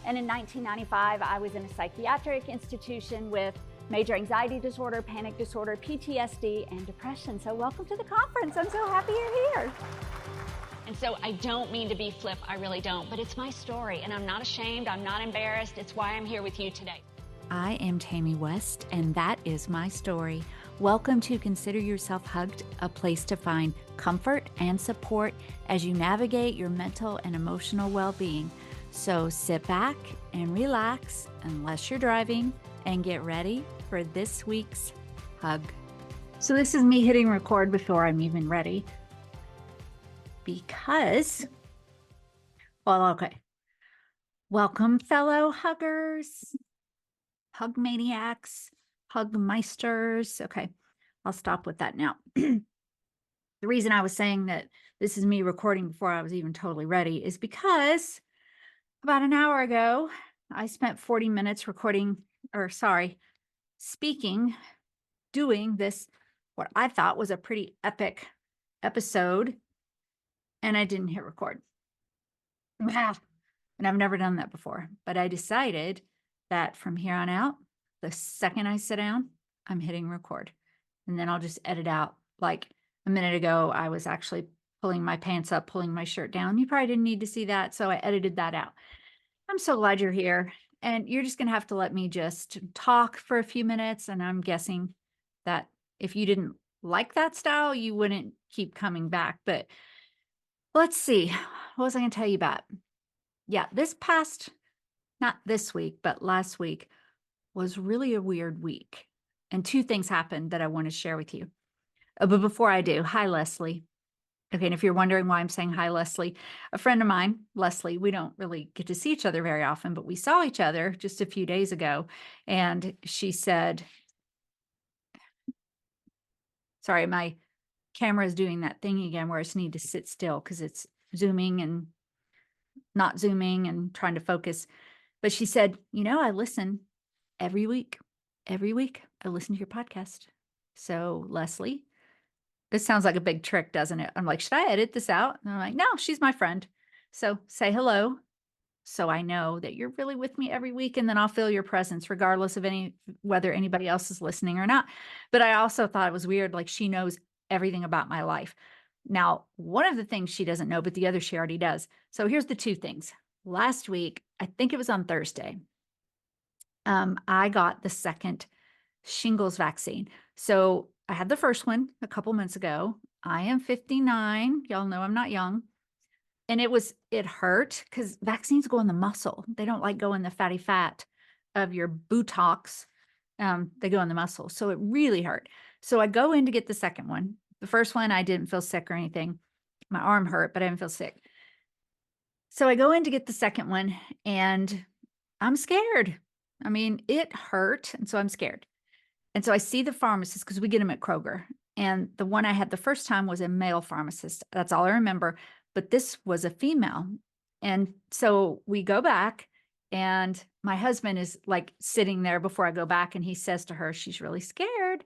And in 1995, I was in a psychiatric institution with major anxiety disorder, panic disorder, PTSD, and depression. So welcome to the conference. I'm so happy you're here. And so I don't mean to be flip, I really don't, but it's my story and I'm not ashamed, I'm not embarrassed. It's why I'm here with you today. I am Tammy West, and that is my story. Welcome to Consider Yourself Hugged, a place to find comfort and support as you navigate your mental and emotional well-being. So sit back and relax, unless you're driving, and get ready for this week's hug. So this is me hitting record before I'm even ready. Because, well, okay. Welcome, fellow huggers, hug maniacs, hug meisters. Okay, I'll stop with that now. The reason I was saying that this is me recording before I was even totally ready is because about an hour ago, I spent 40 minutes speaking, doing this, what I thought was a pretty epic episode, and I didn't hit record. And I've never done that before, but I decided that from here on out, the second I sit down, I'm hitting record. And then I'll just edit out. Like a minute ago, I was actually pulling my pants up, pulling my shirt down. You probably didn't need to see that, so I edited that out. I'm so glad you're here. And you're just going to have to let me just talk for a few minutes. And I'm guessing that if you didn't like that style, you wouldn't keep coming back. But let's see. What was I going to tell you about? Yeah, not this week, but last week was really a weird week. And two things happened that I want to share with you. But before I do, hi, Leslie. Okay, and if you're wondering why I'm saying hi, Leslie, a friend of mine, Leslie, we don't really get to see each other very often, but we saw each other just a few days ago. And she said, sorry, my camera is doing that thing again where I just need to sit still because it's zooming and not zooming and trying to focus. But she said, I listen every week. Every week I listen to your podcast. So Leslie, this sounds like a big trick, doesn't it? I'm like, should I edit this out? And I'm like, no, she's my friend. So say hello. So I know that you're really with me every week, and then I'll feel your presence regardless of whether anybody else is listening or not. But I also thought it was weird. Like she knows everything about my life. Now, one of the things she doesn't know, but the other she already does. So here's the two things. Last week, I think it was on Thursday, I got the second shingles vaccine. So I had the first one a couple months ago. I am 59. Y'all know I'm not young. And it hurt because vaccines go in the muscle. They don't like go in the fatty fat of your buttocks. They go in the muscle. So it really hurt. So I go in to get the second one. The first one, I didn't feel sick or anything. My arm hurt, but I didn't feel sick. So I go in to get the second one and I'm scared. I mean, it hurt. And so I'm scared. And so I see the pharmacist because we get them at Kroger. And the one I had the first time was a male pharmacist. That's all I remember. But this was a female. And so we go back and my husband is like sitting there before I go back. And he says to her, she's really scared.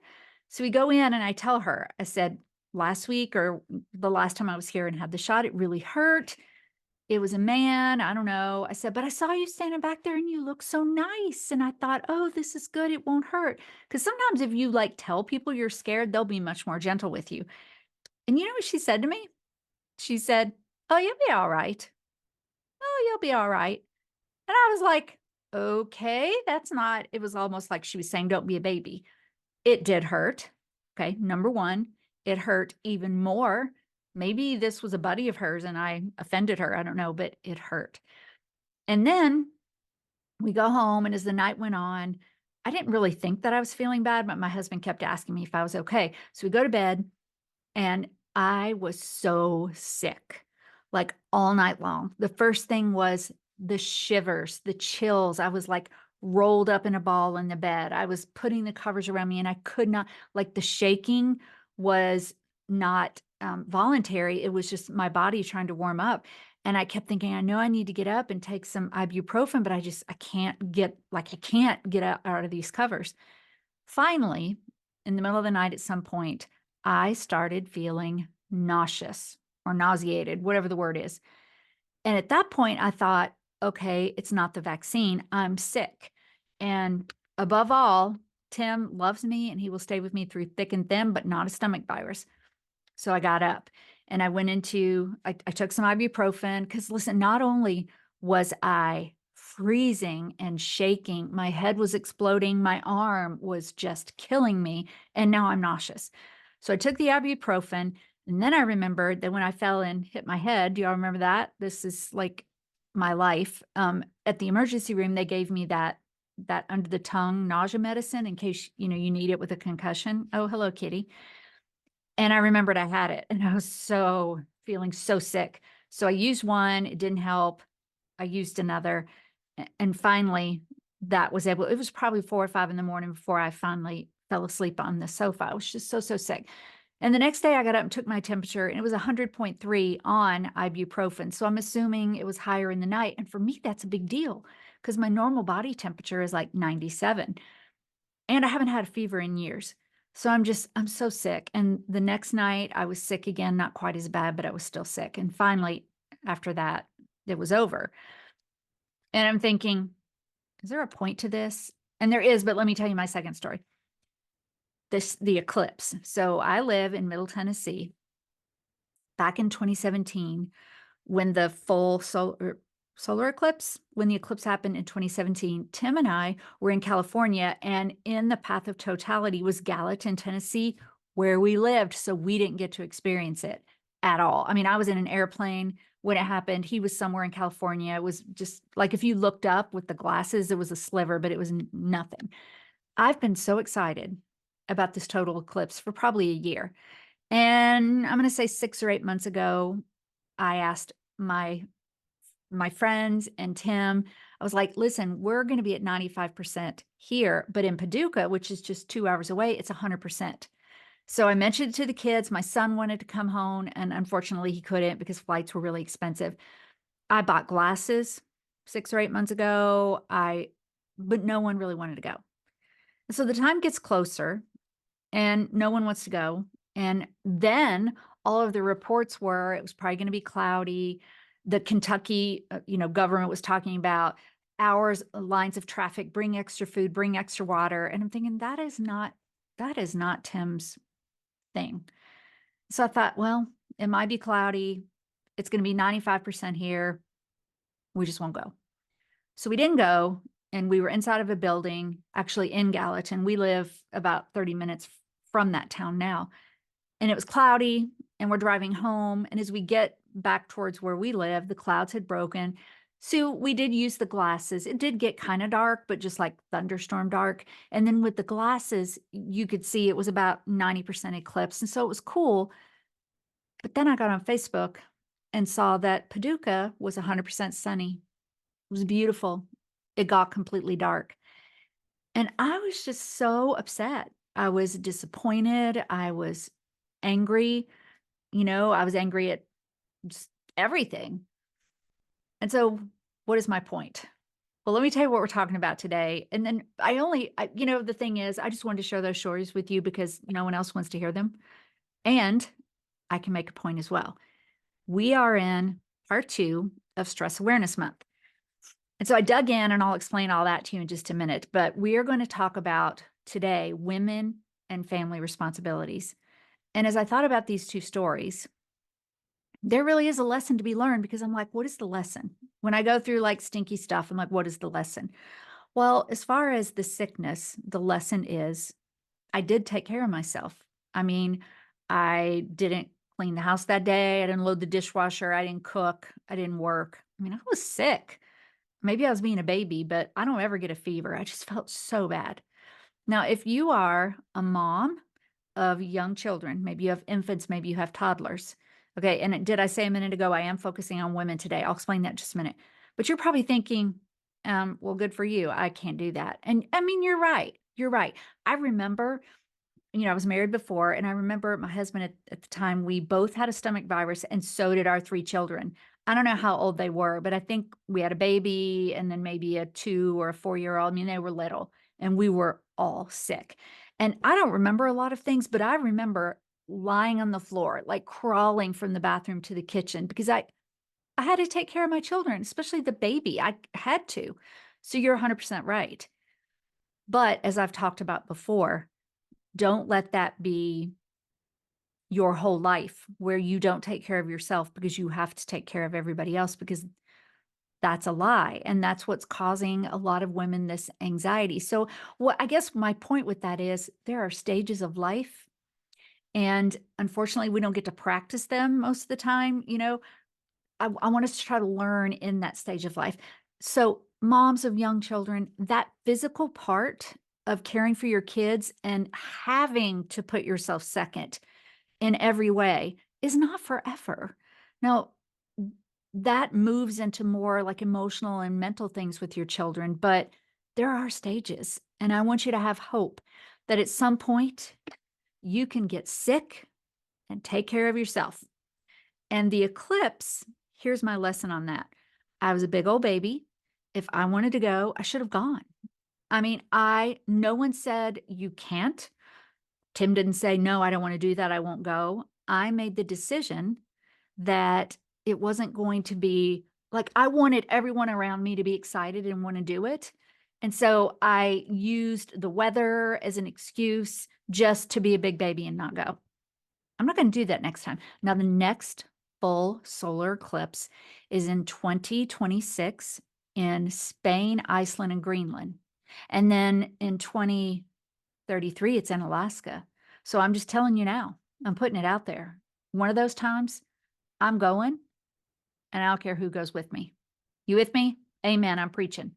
So we go in and I tell her, I said, last week or the last time I was here and had the shot, it really hurt. It was a man. I don't know. I said, but I saw you standing back there and you look so nice. And I thought, oh, this is good. It won't hurt. Because sometimes if you like tell people you're scared, they'll be much more gentle with you. And you know what she said to me? She said, oh, you'll be all right. Oh, you'll be all right. And I was like, okay, it was almost like she was saying, don't be a baby. It did hurt. Okay. Number one, it hurt even more. Maybe this was a buddy of hers and I offended her. I don't know, but it hurt. And then we go home. And as the night went on, I didn't really think that I was feeling bad, but my husband kept asking me if I was okay. So we go to bed and I was so sick, like all night long. The first thing was the shivers, the chills. I was like rolled up in a ball in the bed. I was putting the covers around me and I could not, like the shaking was not voluntary. It was just my body trying to warm up. And I kept thinking, I know I need to get up and take some ibuprofen, but I can't get out of these covers. Finally, in the middle of the night at some point, I started feeling nauseous or nauseated, whatever the word is. And at that point, I thought, okay, it's not the vaccine. I'm sick. And above all, Tim loves me and he will stay with me through thick and thin, but not a stomach virus. So I got up and I took some ibuprofen because listen, not only was I freezing and shaking, my head was exploding, my arm was just killing me, and now I'm nauseous. So I took the ibuprofen, and then I remembered that when I fell and hit my head, do y'all remember that? This is like my life. At the emergency room, they gave me that under the tongue nausea medicine in case you need it with a concussion. Oh, hello, kitty. And I remembered I had it, and I was feeling so sick. So I used one, it didn't help. I used another, and finally it was probably 4 or 5 in the morning before I finally fell asleep on the sofa. I was just so sick. And the next day I got up and took my temperature, and it was 100.3 on ibuprofen. So I'm assuming it was higher in the night. And for me, that's a big deal because my normal body temperature is like 97. And I haven't had a fever in years. So I'm so sick. And the next night I was sick again, not quite as bad, but I was still sick. And finally, after that, it was over. And I'm thinking, is there a point to this? And there is, but let me tell you my second story. The eclipse. So I live in Middle Tennessee. Back in 2017, when the full solar eclipse, when the eclipse happened in 2017, Tim and I were in California, and in the path of totality was Gallatin, Tennessee, where we lived. So we didn't get to experience it at all. I mean, I was in an airplane when it happened. He was somewhere in California. It was just like if you looked up with the glasses, it was a sliver, but it was nothing. I've been so excited about this total eclipse for probably a year. And I'm going to say 6 or 8 months ago, I asked my friends and Tim, I was like, listen, we're going to be at 95% here, but in Paducah, which is just 2 hours away, it's 100%. So I mentioned it to the kids. My son wanted to come home, and unfortunately he couldn't because flights were really expensive. I bought glasses 6 or 8 months ago. But no one really wanted to go. So the time gets closer and no one wants to go. And then all of the reports were it was probably going to be cloudy. The Kentucky, government was talking about hours, lines of traffic, bring extra food, bring extra water. And I'm thinking that is not Tim's thing. So I thought, well, it might be cloudy. It's going to be 95% here. We just won't go. So we didn't go, and we were inside of a building, actually in Gallatin. We live about 30 minutes from that town now. And it was cloudy, and we're driving home. And as we get back towards where we live, the clouds had broken. So we did use the glasses. It did get kind of dark, but just like thunderstorm dark. And then with the glasses, you could see it was about 90% eclipse. And so it was cool. But then I got on Facebook and saw that Paducah was 100% sunny. It was beautiful. It got completely dark. And I was just so upset. I was disappointed. I was angry. I was angry at just everything. And so what is my point? Well, let me tell you what we're talking about today. And then the thing is, I just wanted to share those stories with you because no one else wants to hear them. And I can make a point as well. We are in part 2 of Stress Awareness Month. And so I dug in, and I'll explain all that to you in just a minute. But we are going to talk about today women and family responsibilities. And as I thought about these 2 stories, there really is a lesson to be learned because I'm like, what is the lesson? When I go through like stinky stuff, I'm like, what is the lesson? Well, as far as the sickness, the lesson is I did take care of myself. I mean, I didn't clean the house that day. I didn't load the dishwasher. I didn't cook. I didn't work. I mean, I was sick. Maybe I was being a baby, but I don't ever get a fever. I just felt so bad. Now, if you are a mom of young children, maybe you have infants, maybe you have toddlers. Okay. And did I say a minute ago, I am focusing on women today. I'll explain that in just a minute. But you're probably thinking, well, good for you. I can't do that. And I mean, you're right. You're right. I remember, I was married before, and I remember my husband at the time, we both had a stomach virus, and so did our 3 children. I don't know how old they were, but I think we had a baby and then maybe a 2 or a 4-year-old. I mean, they were little, and we were all sick. And I don't remember a lot of things, but I remember lying on the floor, like crawling from the bathroom to the kitchen because I I had to take care of my children, especially the baby. I had to. So you're 100% right. But as I've talked about before, don't let that be your whole life where you don't take care of yourself because you have to take care of everybody else, because that's a lie. And that's what's causing a lot of women this anxiety. So, what I guess my point with that is there are stages of life. And unfortunately, we don't get to practice them most of the time. I want us to try to learn in that stage of life. So, moms of young children, that physical part of caring for your kids and having to put yourself second in every way is not forever. Now, that moves into more like emotional and mental things with your children, but there are stages. And I want you to have hope that at some point you can get sick and take care of yourself. And the eclipse, here's my lesson on that. I was a big old baby. If I wanted to go, I should have gone. I mean, no one said you can't. Tim didn't say, no, I don't want to do that. I won't go. I made the decision that it wasn't going to be like, I wanted everyone around me to be excited and want to do it. And so I used the weather as an excuse just to be a big baby and not go. I'm not going to do that next time. Now, the next full solar eclipse is in 2026 in Spain, Iceland, and Greenland. And then in 2033, it's in Alaska. So I'm just telling you now, I'm putting it out there. One of those times, I'm going, and I don't care who goes with me. You with me? Amen. I'm preaching.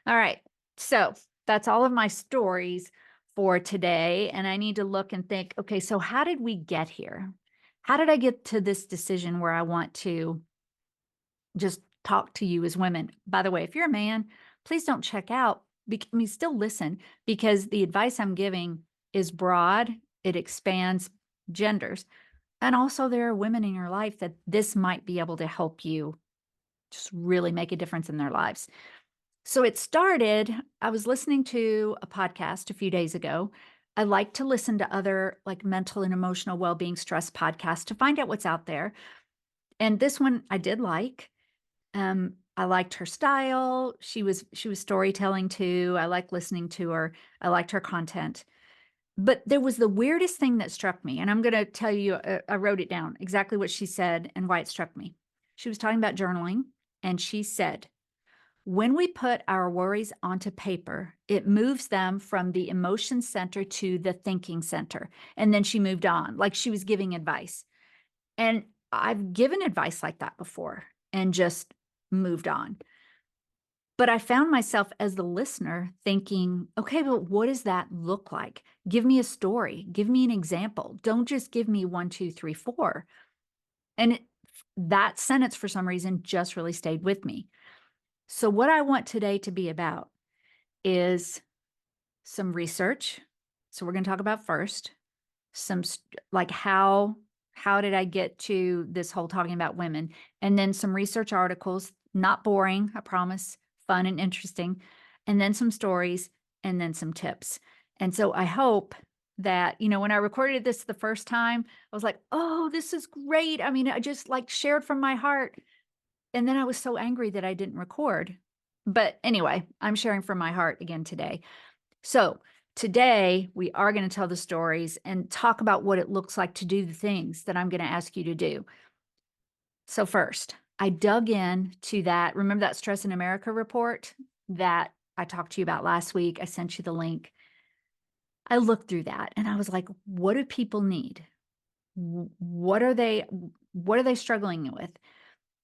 All right. So that's all of my stories for today. And I need to look and think, okay, so how did we get here? How did I get to this decision where I want to just talk to you as women? By the way, if you're a man, please don't check out. Still listen, because the advice I'm giving is broad. It expands genders. And also there are women in your life that this might be able to help you just really make a difference in their lives. So it started, I was listening to a podcast a few days ago. I like to listen to other like mental and emotional well-being stress podcasts to find out what's out there. And this one I did like. I liked her style. She was storytelling too. I like listening to her. I liked her content. But there was the weirdest thing that struck me, and I'm going to tell you, I wrote it down, exactly what she said and why it struck me. She was talking about journaling, and she said, when we put our worries onto paper, it moves them from the emotion center to the thinking center. And then she moved on, like she was giving advice. And I've given advice like that before and just moved on. But I found myself as the listener thinking, okay, but what does that look like? Give me a story. Give me an example. Don't just give me 1, 2, 3, 4. And that sentence, for some reason, just really stayed with me. So what I want today to be about is some research. So we're going to talk about first some like how did I get to this whole talking about women, and then some research articles, not boring, I promise, fun and interesting, and then some stories, and then some tips. And so I hope that, when I recorded this the first time, I was like, oh, this is great. I mean, I just like shared from my heart. And then I was so angry that I didn't record. But anyway, I'm sharing from my heart again today. So today we are going to tell the stories and talk about what it looks like to do the things that I'm going to ask you to do. So first, I dug in to that. Remember that Stress in America report that I talked to you about last week? I sent you the link. I looked through that and I was like, what do people need? What are they struggling with?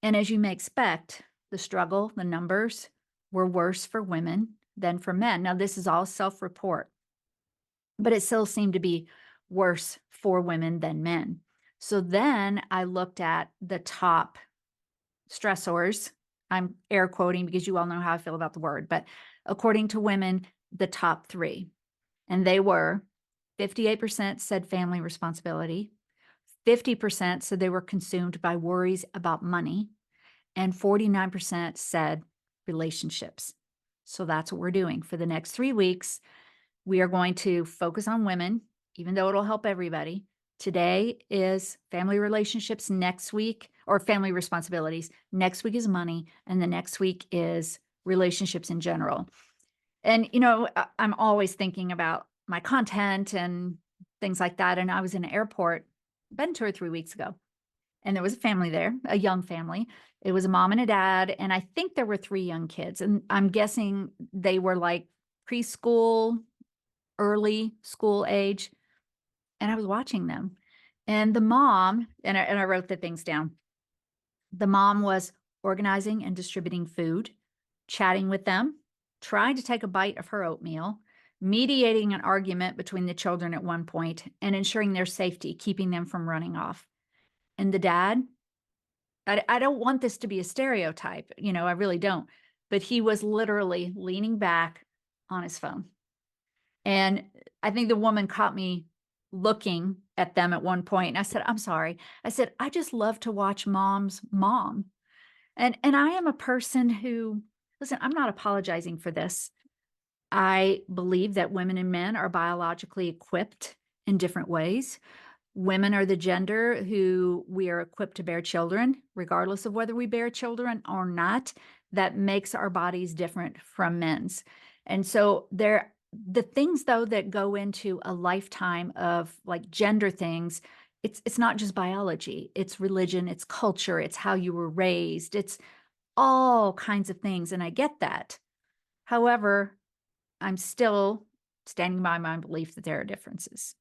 And as you may expect, the struggle, the numbers were worse for women than for men. Now, this is all self-report, but it still seemed to be worse for women than men. So then I looked at the top stressors. I'm air quoting because you all know how I feel about the word, but according to women, the top 3. And they were 58% said family responsibility, 50% said they were consumed by worries about money, and 49% said relationships. So that's what we're doing for the next 3 weeks. We are going to focus on women, even though it'll help everybody. Today is family relationships. Next week, or family responsibilities. Next week is money, and the next week is relationships in general. And, I'm always thinking about my content and things like that. And I was in an airport, been 2 or 3 weeks ago, and there was a family there, a young family. It was a mom and a dad, and I think there were 3 young kids, and I'm guessing they were like preschool, early school age, and I was watching them. And the mom, and I wrote the things down. The mom was organizing and distributing food, chatting with them, trying to take a bite of her oatmeal, mediating an argument between the children at one point, and ensuring their safety, keeping them from running off. And the dad, I don't want this to be a stereotype, I really don't, but he was literally leaning back on his phone. And I think the woman caught me looking at them at one point, and I said, "I'm sorry." I said, "I just love to watch mom's mom." And I am a person who, listen, I'm not apologizing for this. I believe that women and men are biologically equipped in different ways. Women are the gender who we are equipped to bear children, regardless of whether we bear children or not. That makes our bodies different from men's. And so the things though that go into a lifetime of like gender things, it's not just biology, it's religion, it's culture, it's how you were raised, it's all kinds of things. And I get that. However, I'm still standing by my belief that there are differences.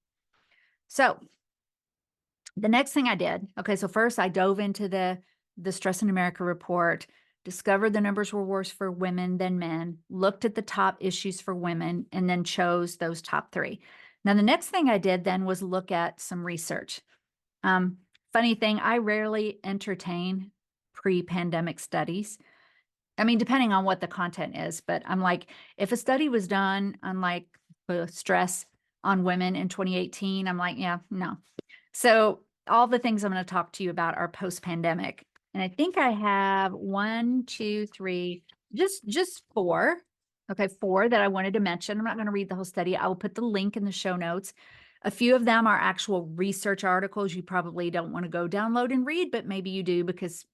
So the next thing I did, okay, so first I dove into the Stress in America report, discovered the numbers were worse for women than men, looked at the top issues for women, and then chose those top 3. Now, the next thing I did then was look at some research. Funny thing, I rarely entertain pre-pandemic studies. I mean, depending on what the content is, but I'm like, if a study was done on like stress on women in 2018, I'm like, yeah, no. So all the things I'm going to talk to you about are post-pandemic. And I think I have 1, 2, 3, just 4. Okay, 4 that I wanted to mention. I'm not going to read the whole study. I will put the link in the show notes. A few of them are actual research articles you probably don't want to go download and read, but maybe you do because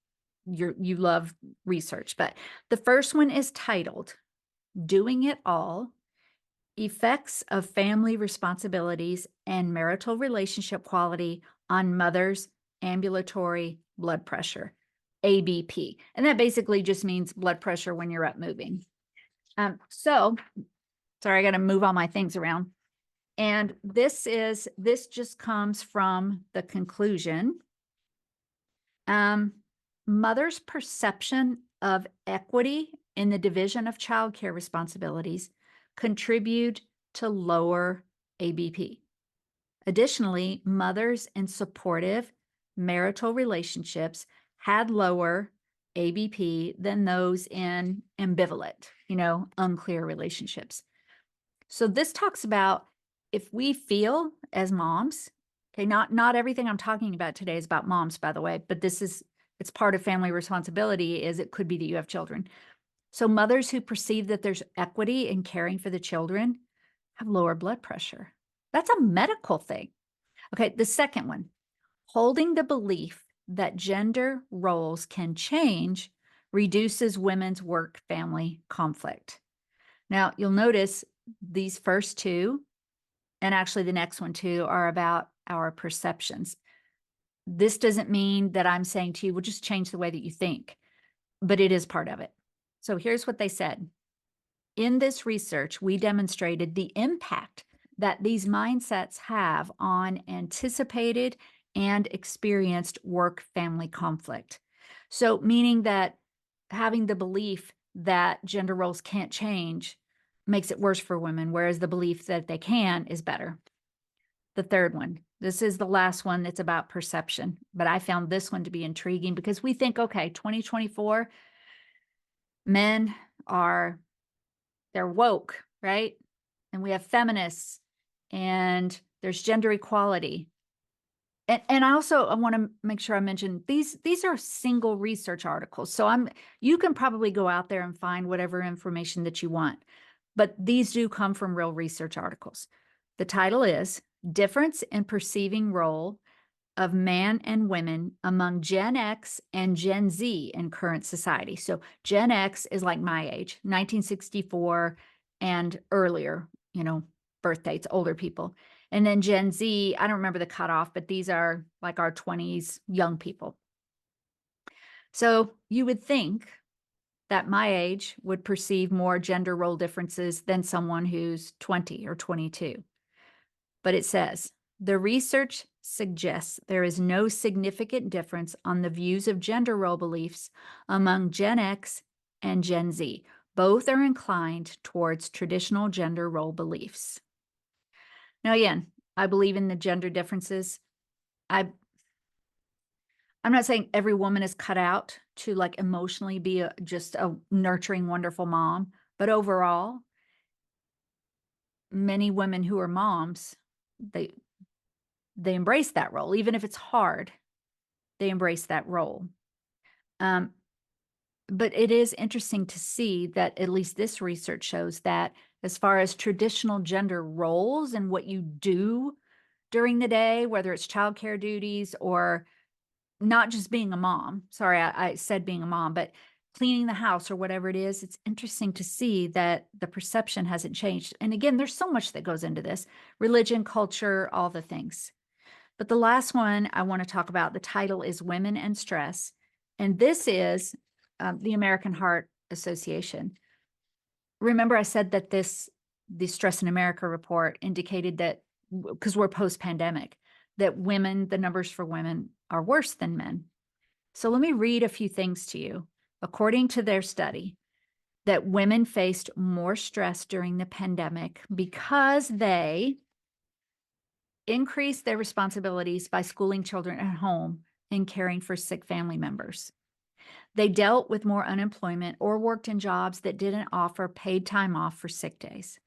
you love research. But the first one is titled Doing It All: Effects of Family Responsibilities and Marital Relationship Quality on Mothers' Ambulatory Blood Pressure, ABP. And that basically just means blood pressure when you're up moving. Sorry, I got to move all my things around. And this just comes from the conclusion. Mothers' perception of equity in the division of childcare responsibilities contribute to lower ABP. Additionally, mothers in supportive marital relationships had lower ABP than those in ambivalent, unclear relationships. So this talks about if we feel as moms, okay, not everything I'm talking about today is about moms, by the way, but it's part of family responsibility, is it could be that you have children. So mothers who perceive that there's equity in caring for the children have lower blood pressure. That's a medical thing. Okay, the second one, holding the belief that gender roles can change reduces women's work-family conflict. Now, you'll notice these first 2, and actually the next one too, are about our perceptions. This doesn't mean that I'm saying to you, well, just change the way that you think, but it is part of it. So here's what they said. In this research, we demonstrated the impact that these mindsets have on anticipated and experienced work-family conflict. So meaning that having the belief that gender roles can't change makes it worse for women, whereas the belief that they can is better. The third one, this is the last one that's about perception, but I found this one to be intriguing because we think, okay, 2024, men they're woke, right? And we have feminists and there's gender equality. And I want to make sure I mention these are single research articles. So you can probably go out there and find whatever information that you want, but these do come from real research articles. The title is Difference in Perceiving Role of man and women among Gen X and Gen Z in current society. So Gen X is like my age, 1964 and earlier, birth dates, older people. And then Gen Z, I don't remember the cutoff, but these are like our 20s young people. So you would think that my age would perceive more gender role differences than someone who's 20 or 22. But it says, the research suggests there is no significant difference on the views of gender role beliefs among Gen X and Gen Z. Both are inclined towards traditional gender role beliefs. Now, again, I believe in the gender differences. I'm not saying every woman is cut out to like emotionally be just a nurturing, wonderful mom, but overall, many women who are moms, they embrace that role. Even if it's hard, they embrace that role. But it is interesting to see that at least this research shows that as far as traditional gender roles and what you do during the day, whether it's childcare duties or not just being a mom. Sorry, I said being a mom, but cleaning the house or whatever it is, it's interesting to see that the perception hasn't changed. And again, there's so much that goes into this: religion, culture, all the things. But the last one I want to talk about, the title is Women and Stress. And this is the American Heart Association. Remember, I said that the Stress in America report indicated that, because we're post-pandemic, that the numbers for women are worse than men. So let me read a few things to you. According to their study, that women faced more stress during the pandemic because they increased their responsibilities by schooling children at home and caring for sick family members. They dealt with more unemployment or worked in jobs that didn't offer paid time off for sick days.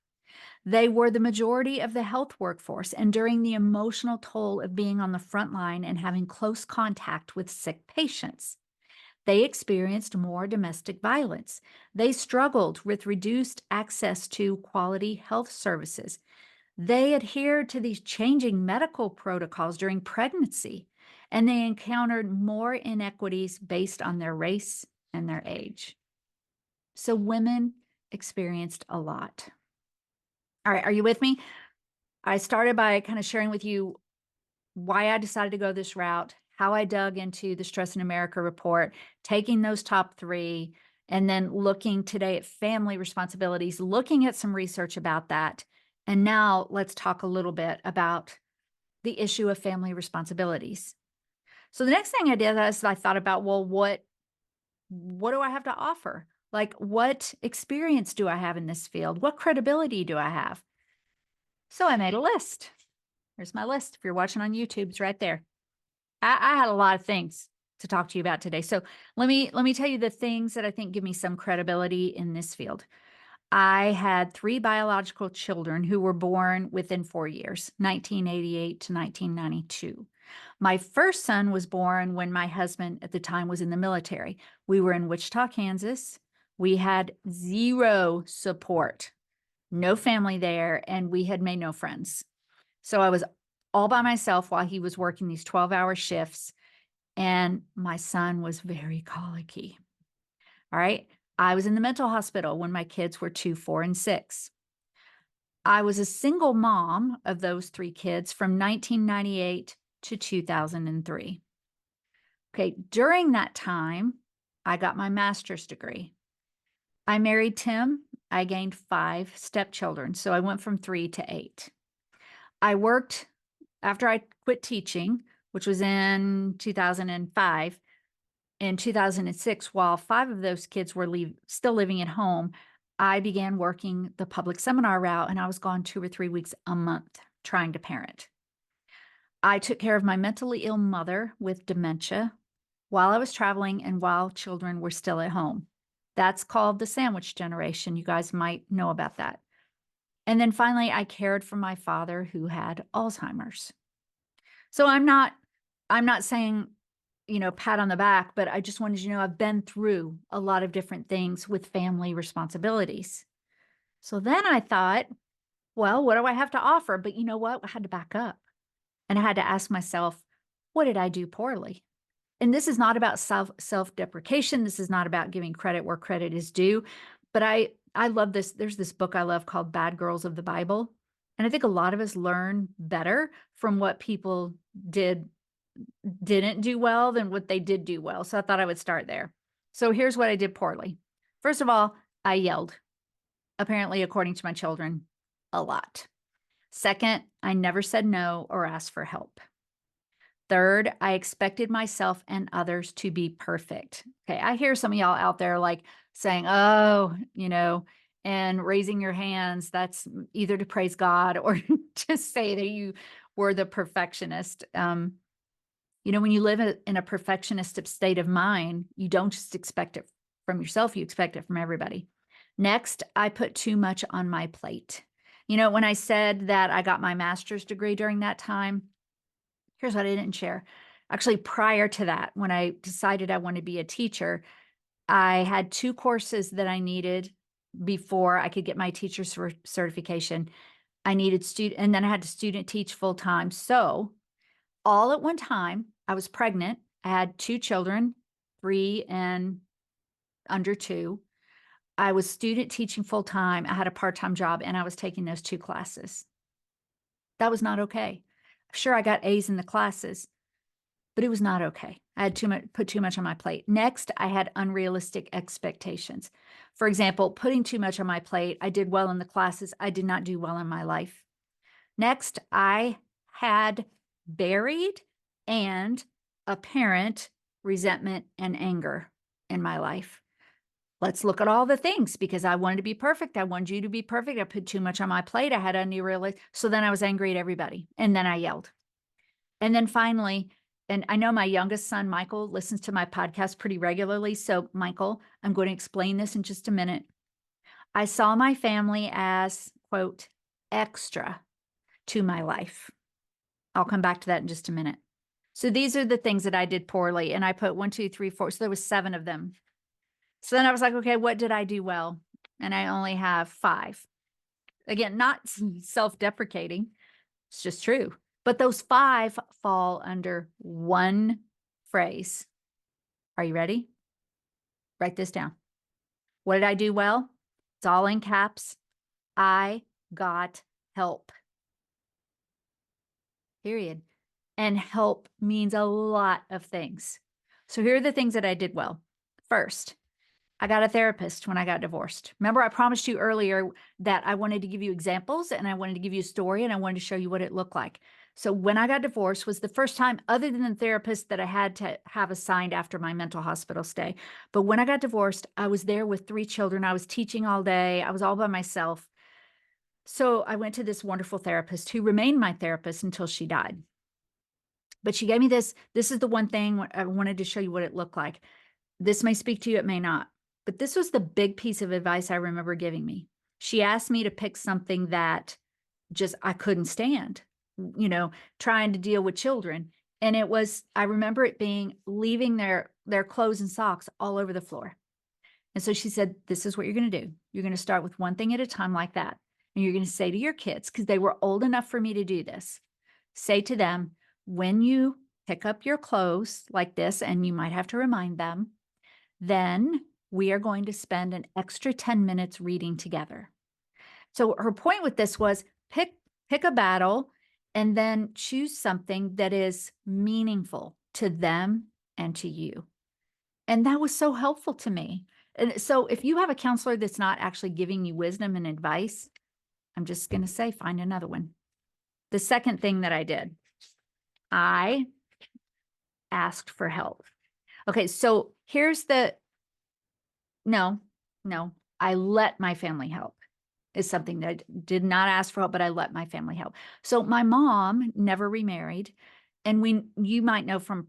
They were the majority of the health workforce, enduring the emotional toll of being on the front line and having close contact with sick patients. They experienced more domestic violence. They struggled with reduced access to quality health services. They adhered to these changing medical protocols during pregnancy, and they encountered more inequities based on their race and their age. So women experienced a lot. All right, are you with me? I started by kind of sharing with you why I decided to go this route, how I dug into the Stress in America report, taking those top 3, and then looking today at family responsibilities, looking at some research about that. And now let's talk a little bit about the issue of family responsibilities. So the next thing I did is I thought about, well, what do I have to offer? Like, what experience do I have in this field? What credibility do I have? So I made a list. Here's my list. If you're watching on YouTube, it's right there. I had a lot of things to talk to you about today. So let me tell you the things that I think give me some credibility in this field. I had 3 biological children who were born within 4 years, 1988 to 1992. My first son was born when my husband at the time was in the military. We were in Wichita, Kansas. We had 0 support, no family there, and we had made no friends. So I was all by myself while he was working these 12-hour shifts, and my son was very colicky. All right. I was in the mental hospital when my kids were 2, 4, and 6. I was a single mom of those 3 kids from 1998 to 2003. Okay, during that time, I got my master's degree. I married Tim. I gained 5 stepchildren, so I went from 3 to 8. I worked after I quit teaching, which was in 2005. In 2006, while 5 of those kids were still living at home, I began working the public seminar route, and I was gone 2 or 3 weeks a month trying to parent. I took care of my mentally ill mother with dementia while I was traveling and while children were still at home. That's called the sandwich generation. You guys might know about that. And then finally, I cared for my father who had Alzheimer's. So I'm not saying, pat on the back, but I just wanted you to know I've been through a lot of different things with family responsibilities. So then I thought, well, what do I have to offer? But you know what? I had to back up, and I had to ask myself, what did I do poorly? And this is not about self-deprecation. This is not about giving credit where credit is due. But I love this. There's this book I love called Bad Girls of the Bible. And I think a lot of us learn better from what people didn't do well than what they did do well. So I thought I would start there. So here's what I did poorly. First of all, I yelled, apparently, according to my children, a lot. Second, I never said no or asked for help. Third, I expected myself and others to be perfect. Okay, I hear some of y'all out there like saying, oh, and raising your hands. That's either to praise God or to say that you were the perfectionist. When you live in a perfectionist state of mind, you don't just expect it from yourself, you expect it from everybody. Next, I put too much on my plate. When I said that I got my master's degree during that time, here's what I didn't share. Actually, prior to that, when I decided I wanted to be a teacher, I had 2 courses that I needed before I could get my teacher certification. I needed and then I had to student teach full time. So all at one time, I was pregnant. I had 2 children, 3 and under 2. I was student teaching full time. I had a part-time job and I was taking those 2 classes. That was not okay. Sure, I got A's in the classes, but it was not okay. I had put too much on my plate. Next, I had unrealistic expectations. For example, putting too much on my plate. I did well in the classes. I did not do well in my life. Next, I had buried and apparent resentment and anger in my life. Let's look at all the things because I wanted to be perfect. I wanted you to be perfect. I put too much on my plate. I had unrealistic. So then I was angry at everybody. And then I yelled. And then finally, and I know my youngest son, Michael, listens to my podcast pretty regularly. So Michael, I'm going to explain this in just a minute. I saw my family as, quote, extra to my life. I'll come back to that in just a minute. So these are the things that I did poorly. And I put 1, 2, 3, 4. So there was 7 of them. So then I was like, okay, what did I do well? And I only have 5. Again, not self-deprecating. It's just true. But those 5 fall under one phrase. Are you ready? Write this down. What did I do well? It's all in caps. I got help. Period. And help means a lot of things. So here are the things that I did well. First, I got a therapist when I got divorced. Remember, I promised you earlier that I wanted to give you examples and I wanted to give you a story and I wanted to show you what it looked like. So when I got divorced was the first time, other than the therapist, that I had to have assigned after my mental hospital stay. But when I got divorced, I was there with 3 children. I was teaching all day. I was all by myself. So I went to this wonderful therapist who remained my therapist until she died. But she gave me this. This is the one thing I wanted to show you what it looked like. This may speak to you, it may not. But this was the big piece of advice I remember giving me. She asked me to pick something that just I couldn't stand, trying to deal with children. And it was, I remember it being leaving their clothes and socks all over the floor. And so she said, this is what you're going to do. You're going to start with one thing at a time like that. And you're going to say to your kids, because they were old enough for me to do this, say to them, when you pick up your clothes like this, and you might have to remind them, then we are going to spend an extra 10 minutes reading together. So her point with this was pick a battle and then choose something that is meaningful to them and to you. And that was so helpful to me. And so if you have a counselor that's not actually giving you wisdom and advice, I'm just going to say, find another one. The second thing that I did, I asked for help. Okay, so here's no, I let my family help is something that I did not ask for help, but I let my family help. So my mom never remarried. And you might know from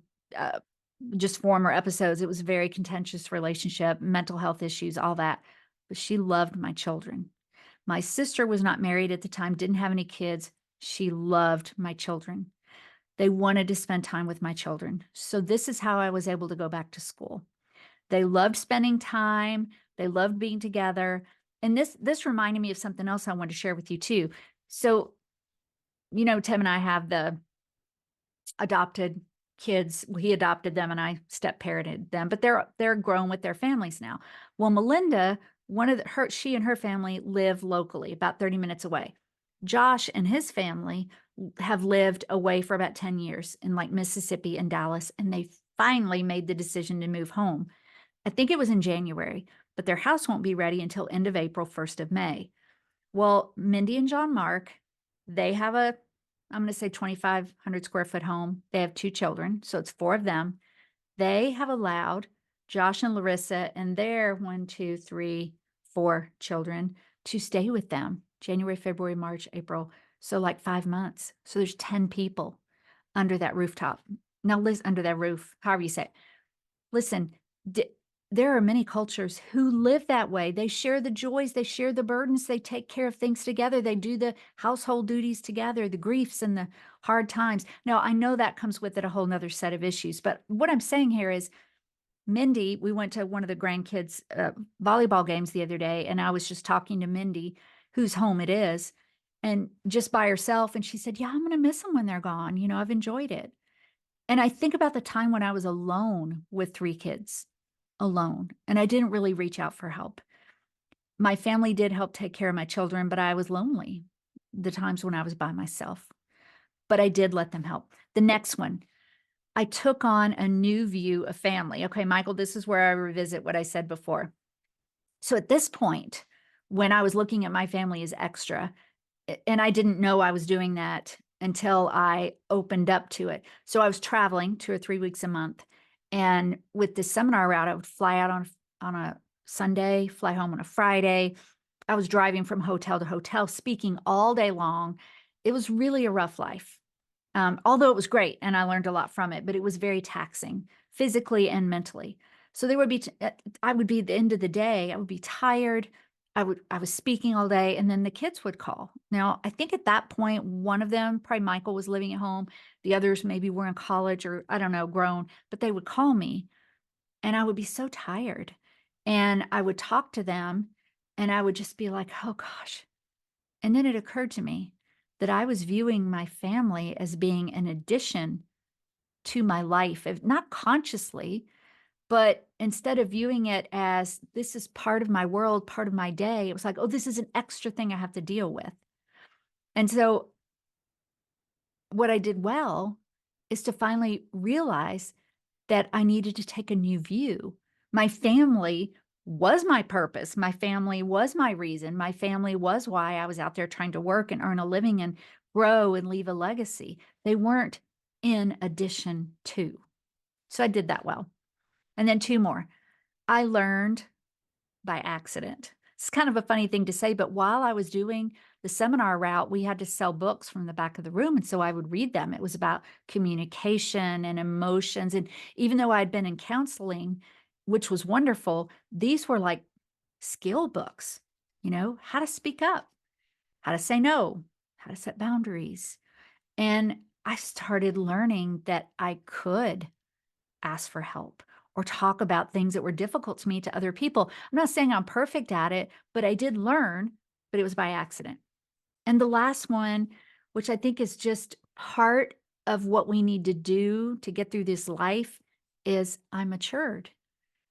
just former episodes, it was a very contentious relationship, mental health issues, all that. But she loved my children. My sister was not married at the time, didn't have any kids. She loved my children. They wanted to spend time with my children. So this is how I was able to go back to school. They loved spending time. They loved being together. And this reminded me of something else I wanted to share with you too. So, Tim and I have the adopted kids, well, he adopted them and I step parented them, but they're grown with their families now. Well, Melinda, she and her family live locally, about 30 minutes away. Josh and his family have lived away for about 10 years in like Mississippi and Dallas, and they finally made the decision to move home. I think it was in January, but their house won't be ready until end of April, 1st of May. Well, Mindy and John Mark, they have I'm going to say 2,500 square foot home. They have 2 children, so it's 4 of them. They have allowed Josh and Larissa and their 1, 2, 3, 4 children to stay with them January, February, March, April. So like 5 months. So there's 10 people under that rooftop. Now, listen, under that roof, however you say it. Listen, there are many cultures who live that way. They share the joys, they share the burdens, they take care of things together, they do the household duties together, the griefs and the hard times. Now, I know that comes with it a whole nother set of issues, but what I'm saying here is Mindy, we went to one of the grandkids' volleyball games the other day, and I was just talking to Mindy, whose home it is, and just by herself, and she said, yeah, I'm going to miss them when they're gone. You know, I've enjoyed it. And I think about the time when I was alone with 3 kids, alone, and I didn't really reach out for help. My family did help take care of my children, but I was lonely the times when I was by myself. But I did let them help. The next one, I took on a new view of family. Okay, Michael, this is where I revisit what I said before. So at this point, when I was looking at my family as extra, and I didn't know I was doing that until I opened up to it. So I was traveling 2 or 3 weeks a month. And with the seminar route, I would fly out on a Sunday, fly home on a Friday. I was driving from hotel to hotel, speaking all day long. It was really a rough life. Although it was great and I learned a lot from it, but it was very taxing physically and mentally. So there would be, I would be at the end of the day, I would be tired. I was speaking all day, and then the kids would call. Now, I think at that point, one of them, probably Michael, was living at home. The others maybe were in college or I don't know, grown, but they would call me and I would be so tired. And I would talk to them and I would just be like, oh gosh. And then it occurred to me that I was viewing my family as being an addition to my life, if not consciously, but instead of viewing it as this is part of my world, part of my day, it was like, oh, this is an extra thing I have to deal with. And so what I did well is to finally realize that I needed to take a new view. My family was my purpose. My family was my reason. My family was why I was out there trying to work and earn a living and grow and leave a legacy. They weren't in addition to. So I did that well. And then 2 more. I learned by accident. It's kind of a funny thing to say, but while I was doing the seminar route, we had to sell books from the back of the room. And so I would read them. It was about communication and emotions. And even though I'd been in counseling, which was wonderful, these were like skill books, you know, how to speak up, how to say no, how to set boundaries. And I started learning that I could ask for help or talk about things that were difficult to me to other people. I'm not saying I'm perfect at it, but I did learn, but it was by accident. And the last one, which I think is just part of what we need to do to get through this life, is I matured.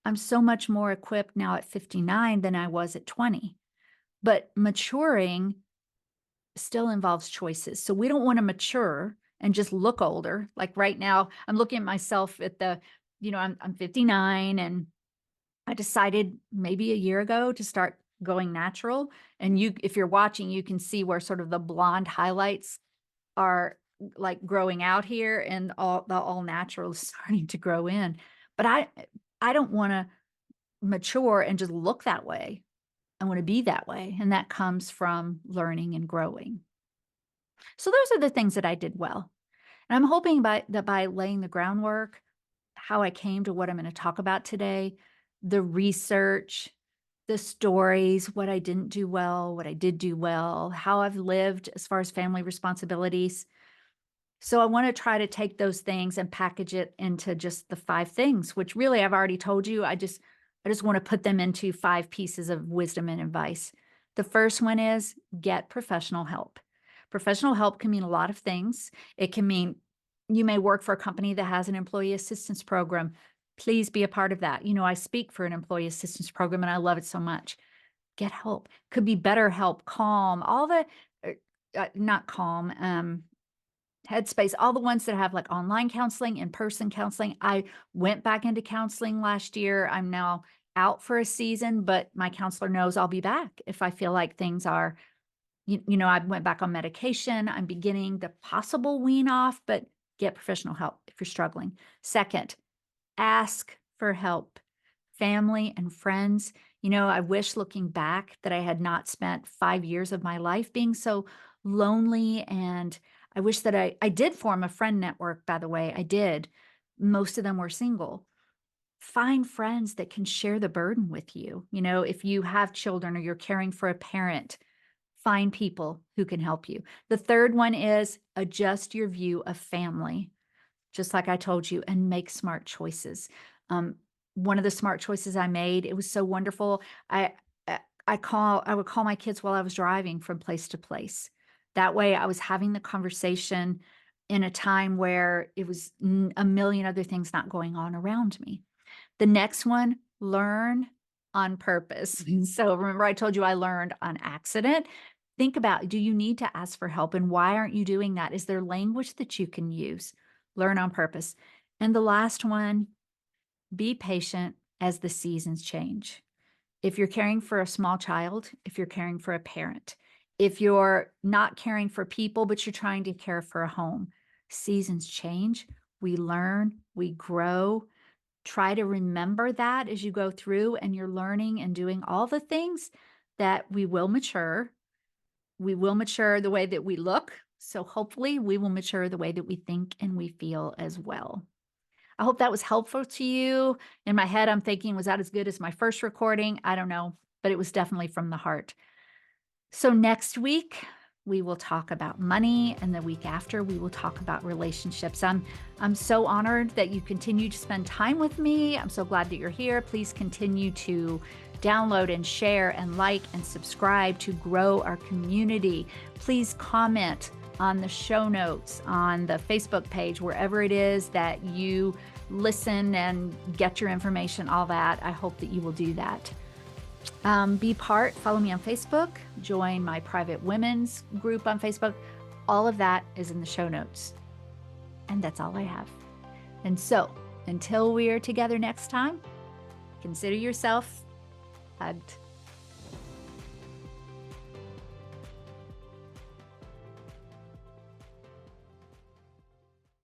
I'm so much more equipped now at 59 than I was at 20. But maturing still involves choices. So we don't want to mature and just look older. Like right now, I'm looking at myself at I'm 59 and I decided maybe a year ago to start going natural. And if you're watching, you can see where sort of the blonde highlights are like growing out here and the all natural is starting to grow in. But I don't want to mature and just look that way. I want to be that way. And that comes from learning and growing. So those are the things that I did well. And I'm hoping by laying the groundwork, how I came to what I'm going to talk about today, the research, the stories, what I didn't do well, what I did do well, how I've lived as far as family responsibilities. So I want to try to take those things and package it into just the 5 things, which really I've already told you. I just want to put them into 5 pieces of wisdom and advice. The first one is get professional help. Professional help can mean a lot of things. It can mean, You may work for a company that has an employee assistance program. Please be a part of that. I speak for an employee assistance program and I love it so much. Get help. Could be BetterHelp, Calm, all the, not Calm, Headspace, all the ones that have like online counseling, in-person counseling. I went back into counseling last year. I'm now out for a season, but my counselor knows I'll be back if I feel like things are, I went back on medication. I'm beginning the possible wean off, but get professional help if you're struggling. Second, ask for help. Family and friends. I wish looking back that I had not spent 5 years of my life being so lonely. And I wish that I did form a friend network, by the way. I did. Most of them were single. Find friends that can share the burden with you. If you have children or you're caring for a parent, find people who can help you. The third one is adjust your view of family, just like I told you, and make smart choices. One of the smart choices I made, it was so wonderful. I would call my kids while I was driving from place to place. That way I was having the conversation in a time where it was a million other things not going on around me. The next one, learn on purpose. So remember I told you I learned on accident. Think about, do you need to ask for help and why aren't you doing that? Is there language that you can use? Learn on purpose. And the last one, be patient as the seasons change. If you're caring for a small child, if you're caring for a parent, if you're not caring for people, but you're trying to care for a home, seasons change. We learn, we grow. Try to remember that as you go through and you're learning and doing all the things that we will mature. We will mature the way that we look. So hopefully we will mature the way that we think and we feel as well. I hope that was helpful to you. In my head, I'm thinking, was that as good as my first recording? I don't know, but it was definitely from the heart. So next week, we will talk about money, and the week after, we will talk about relationships. I'm so honored that you continue to spend time with me. I'm so glad that you're here. Please continue to download and share and like and subscribe to grow our community. Please comment on the show notes, on the Facebook page, wherever it is that you listen and get your information, all that. I hope that you will do that. Follow me on Facebook, join my private women's group on Facebook. All of that is in the show notes. And that's all I have. And so until we are together next time, consider yourself hugged.